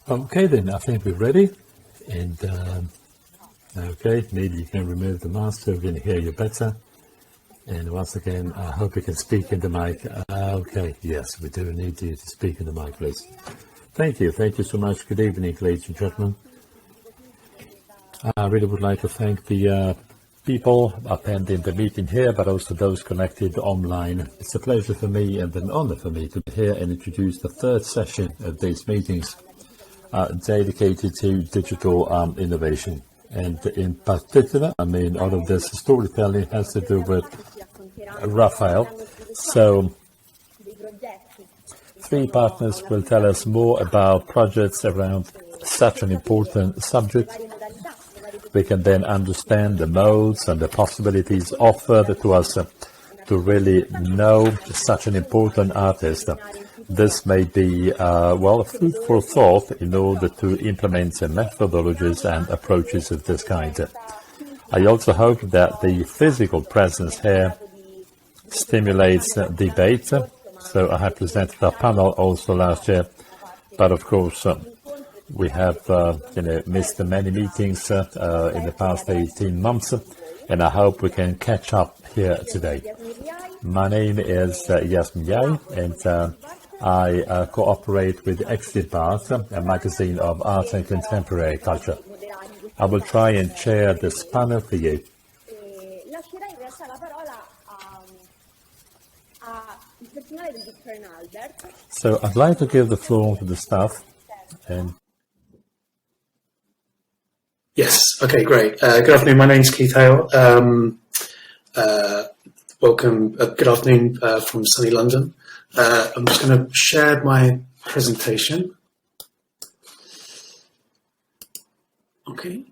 Okay, then I think we're ready. And okay, maybe you can remove the mask so we can hear you better. And once again, I hope you can speak in the mic. Okay, yes, we do need you to speak in the mic, please. Thank you so much. Good evening, ladies and gentlemen. I really would like to thank the people attending the meeting here, but also those connected online. It's a pleasure for me and an honor for me to be here and introduce the third session of these meetings dedicated to digital innovation. And in particular, I mean, all of this storytelling has to do with Raphael. So 3 partners will tell us more about projects around such an important subject. We can then understand the modes and the possibilities offered to us to really know such an important artist. This may be, food for thought in order to implement methodologies and approaches of this kind. I also hope that the physical presence here stimulates debate. So I have presented a panel also last year, but of course we have missed many meetings in the past 18 months, and I hope we can catch up here today. My name is Yasmin, and I cooperate with Exibart, a magazine of art and contemporary culture. I will try and chair this panel for you. So I'd like to give the floor to the staff. And yes, okay, great. Good afternoon, my name's Hale. Welcome, good afternoon from sunny London. I'm just going to share my presentation. Okay,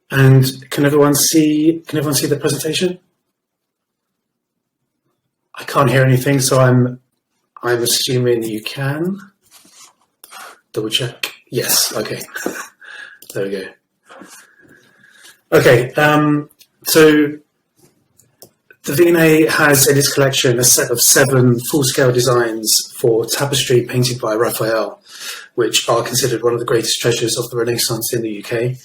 and can everyone see the presentation? I can't hear anything, so I'm assuming you can. Double check. Yes. Okay. There we go. Okay. So the V&A has in its collection a set of 7 full-scale designs for tapestry painted by Raphael, which are considered one of the greatest treasures of the Renaissance in the UK.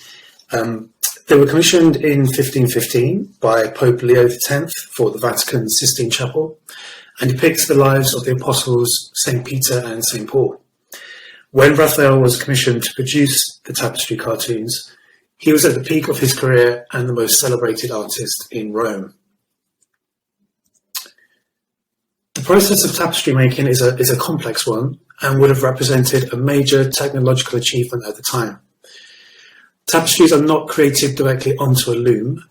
They were commissioned in 1515 by Pope Leo X for the Vatican Sistine Chapel, and depicts the lives of the apostles St. Peter and St. Paul. When Raphael was commissioned to produce the tapestry cartoons, he was at the peak of his career and the most celebrated artist in Rome. The process of tapestry making is a complex one and would have represented a major technological achievement at the time. Tapestries are not created directly onto a loom.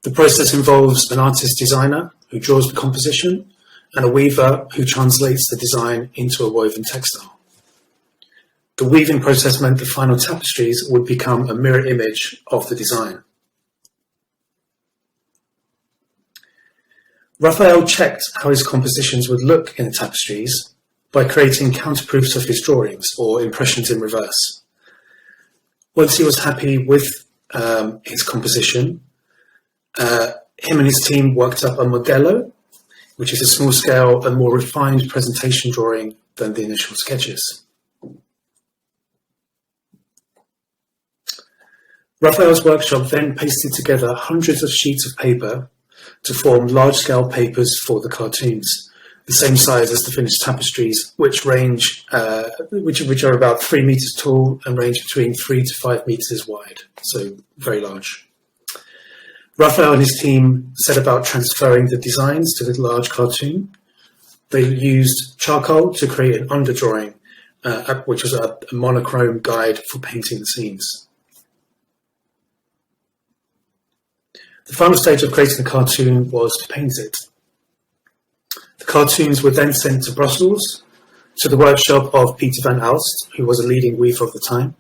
The process involves an artist designer who draws the composition and a weaver who translates the design into a woven textile. The weaving process meant the final tapestries would become a mirror image of the design. Raphael checked how his compositions would look in the tapestries by creating counterproofs of his drawings, or impressions in reverse. Once he was happy with his composition, him and his team worked up a modello, which is a small-scale and more refined presentation drawing than the initial sketches. Raphael's workshop then pasted together hundreds of sheets of paper to form large-scale papers for the cartoons, the same size as the finished tapestries, which are about 3 meters tall and range between 3 to 5 meters wide, so very large. Raphael and his team set about transferring the designs to the large cartoon. They used charcoal to create an underdrawing, which was a monochrome guide for painting the scenes. The final stage of creating the cartoon was to paint it. The cartoons were then sent to Brussels, to the workshop of Peter van Alst, who was a leading weaver of the time.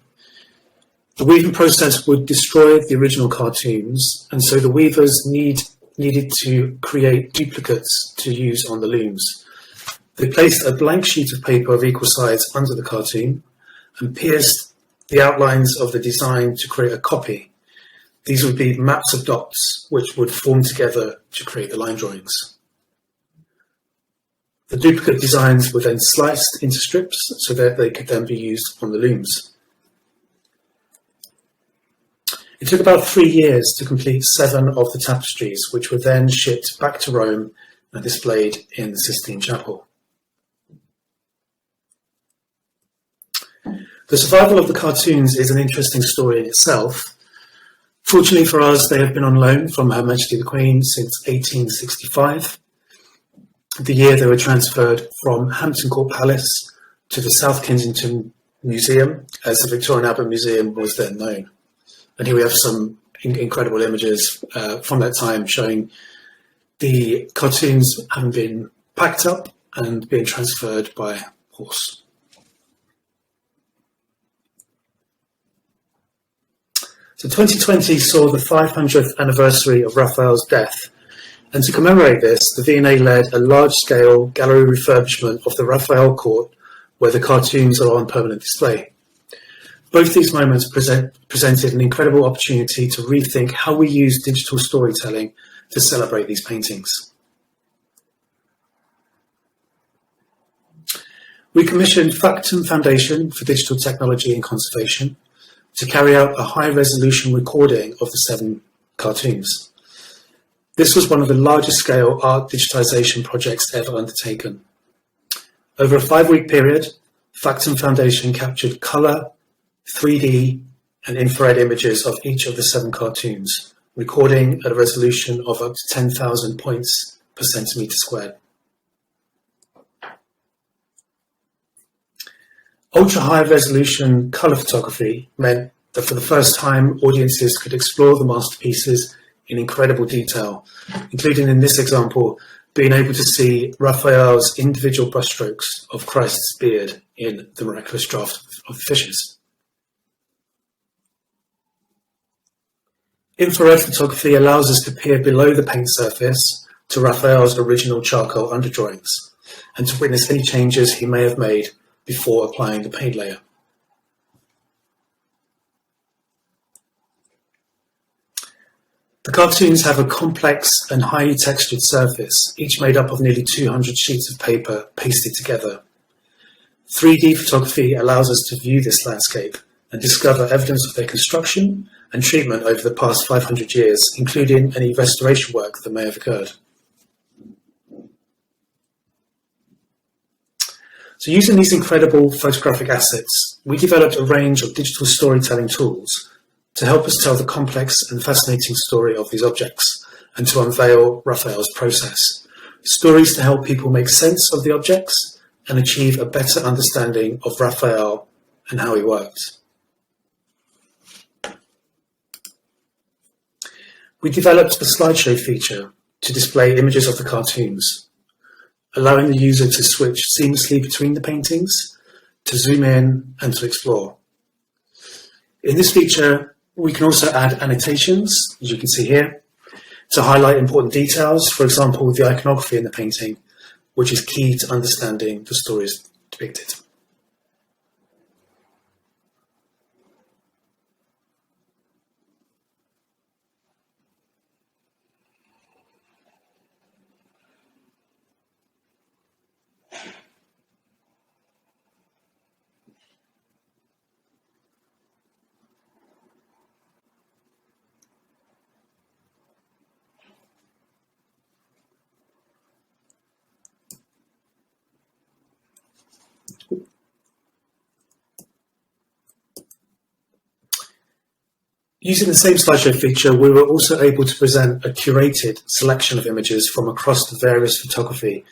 The weaving process would destroy the original cartoons, and so the weavers needed to create duplicates to use on the looms. They placed a blank sheet of paper of equal size under the cartoon and pierced the outlines of the design to create a copy. These would be maps of dots, which would form together to create the line drawings. The duplicate designs were then sliced into strips so that they could then be used on the looms. It took about 3 years to complete 7 of the tapestries, which were then shipped back to Rome and displayed in the Sistine Chapel. The survival of the cartoons is an interesting story in itself. Fortunately for us, they have been on loan from Her Majesty the Queen since 1865, the year they were transferred from Hampton Court Palace to the South Kensington Museum, as the Victorian Albert Museum was then known. And here we have some incredible images from that time showing the cartoons having been packed up and being transferred by horse. So 2020 saw the 500th anniversary of Raphael's death, and to commemorate this, the V&A led a large-scale gallery refurbishment of the Raphael Court, where the cartoons are on permanent display. Both these moments presented an incredible opportunity to rethink how we use digital storytelling to celebrate these paintings. We commissioned Factum Foundation for Digital Technology and Conservation to carry out a high-resolution recording of the 7 cartoons. This was one of the largest scale art digitization projects ever undertaken. Over a 5-week period, Factum Foundation captured colour, 3D and infrared images of each of the 7 cartoons, recording at a resolution of up to 10,000 points per centimetre squared. Ultra-high resolution colour photography meant that for the first time, audiences could explore the masterpieces in incredible detail, including in this example, being able to see Raphael's individual brushstrokes of Christ's beard in the miraculous draught of the fishes. Infrared photography allows us to peer below the paint surface to Raphael's original charcoal underdrawings and to witness any changes he may have made before applying the paint layer. The cartoons have a complex and highly textured surface, each made up of nearly 200 sheets of paper pasted together. 3D photography allows us to view this landscape and discover evidence of their construction and treatment over the past 500 years, including any restoration work that may have occurred. So using these incredible photographic assets, we developed a range of digital storytelling tools to help us tell the complex and fascinating story of these objects and to unveil Raphael's process. Stories to help people make sense of the objects and achieve a better understanding of Raphael and how he worked. We developed a slideshow feature to display images of the cartoons, allowing the user to switch seamlessly between the paintings, to zoom in and to explore. In this feature, we can also add annotations, as you can see here, to highlight important details, for example, the iconography in the painting, which is key to understanding the stories depicted. Using the same slideshow feature, we were also able to present a curated selection of images from across the various photography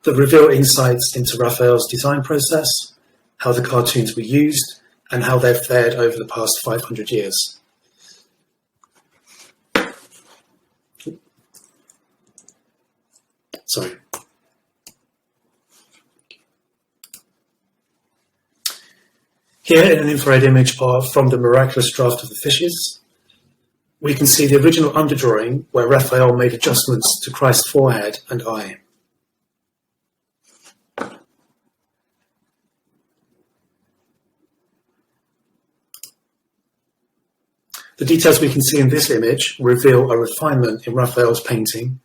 that reveal insights into Raphael's design process, how the cartoons were used, and how they've fared over the past 500 years. Sorry. Here in an infrared image from the miraculous draught of the fishes, we can see the original underdrawing where Raphael made adjustments to Christ's forehead and eye. The details we can see in this image reveal a refinement in Raphael's painting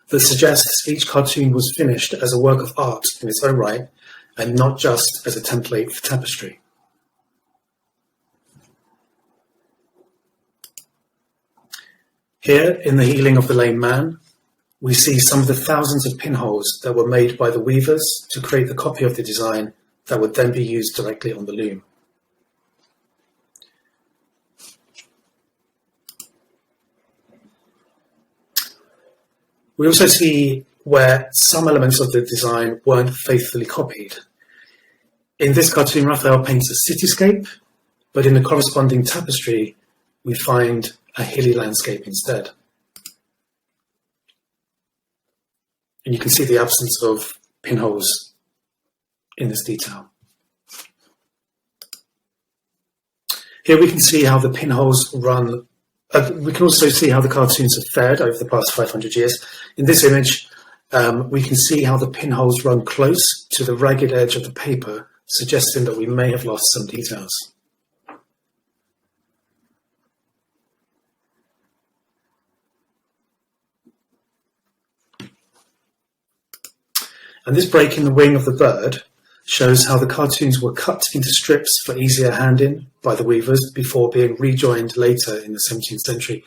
that suggests each cartoon was finished as a work of art in its own right and not just as a template for tapestry. Here, in the healing of the lame man, we see some of the thousands of pinholes that were made by the weavers to create the copy of the design that would then be used directly on the loom. We also see where some elements of the design weren't faithfully copied. In this cartoon, Raphael paints a cityscape, but in the corresponding tapestry, we find a hilly landscape instead. And you can see the absence of pinholes in this detail. Here we can see how the pinholes run. We can also see how the cartoons have fared over the past 500 years. In this image, we can see how the pinholes run close to the ragged edge of the paper, suggesting that we may have lost some details. And this break in the wing of the bird shows how the cartoons were cut into strips for easier hand-in by the weavers before being rejoined later in the 17th century.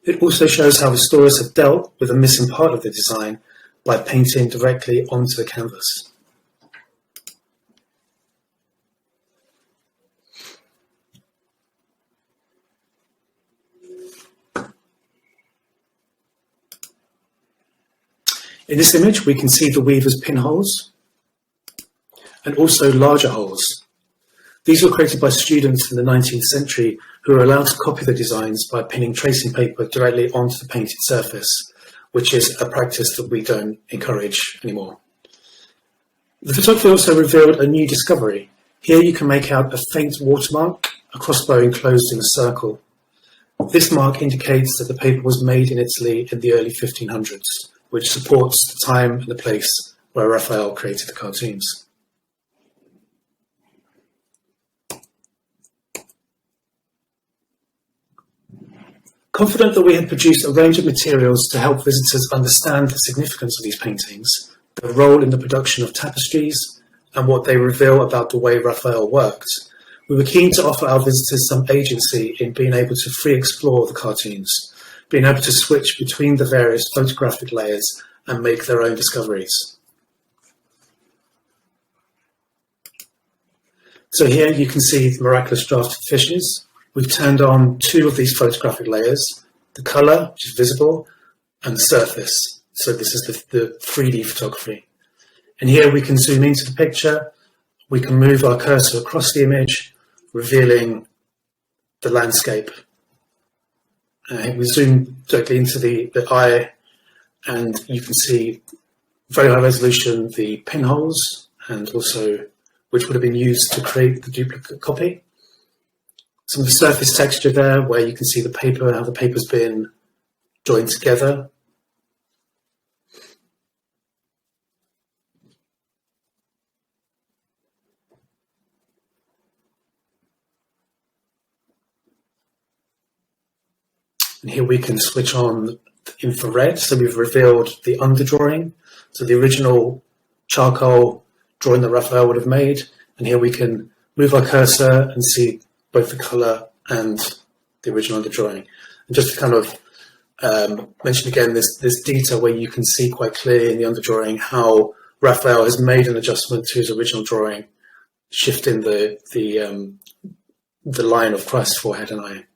It also shows how restorers have dealt with a missing part of the design by painting directly onto the canvas. In this image, we can see the weaver's pinholes and also larger holes. These were created by students in the 19th century who were allowed to copy the designs by pinning tracing paper directly onto the painted surface, which is a practice that we don't encourage anymore. The photography also revealed a new discovery. Here you can make out a faint watermark, a crossbow enclosed in a circle. This mark indicates that the paper was made in Italy in the early 1500s, which supports the time and the place where Raphael created the cartoons. Confident that we had produced a range of materials to help visitors understand the significance of these paintings, the role in the production of tapestries, and what they reveal about the way Raphael worked, we were keen to offer our visitors some agency in being able to free explore the cartoons, being able to switch between the various photographic layers and make their own discoveries. So here you can see the miraculous drafted fishes. We've turned on two of these photographic layers, the colour, which is visible, and the surface. So this is the 3D photography. And here we can zoom into the picture. We can move our cursor across the image, revealing the landscape. We zoom directly into the eye, and you can see very high resolution the pinholes, and also which would have been used to create the duplicate copy. Some of the surface texture there, where you can see the paper, how the paper's been joined together. And here we can switch on the infrared. So we've revealed the underdrawing, so the original charcoal drawing that Raphael would have made. And here we can move our cursor and see both the colour and the original underdrawing. And just to kind of mention again this detail where you can see quite clearly in the underdrawing how Raphael has made an adjustment to his original drawing, shifting the line of Christ's forehead and eye.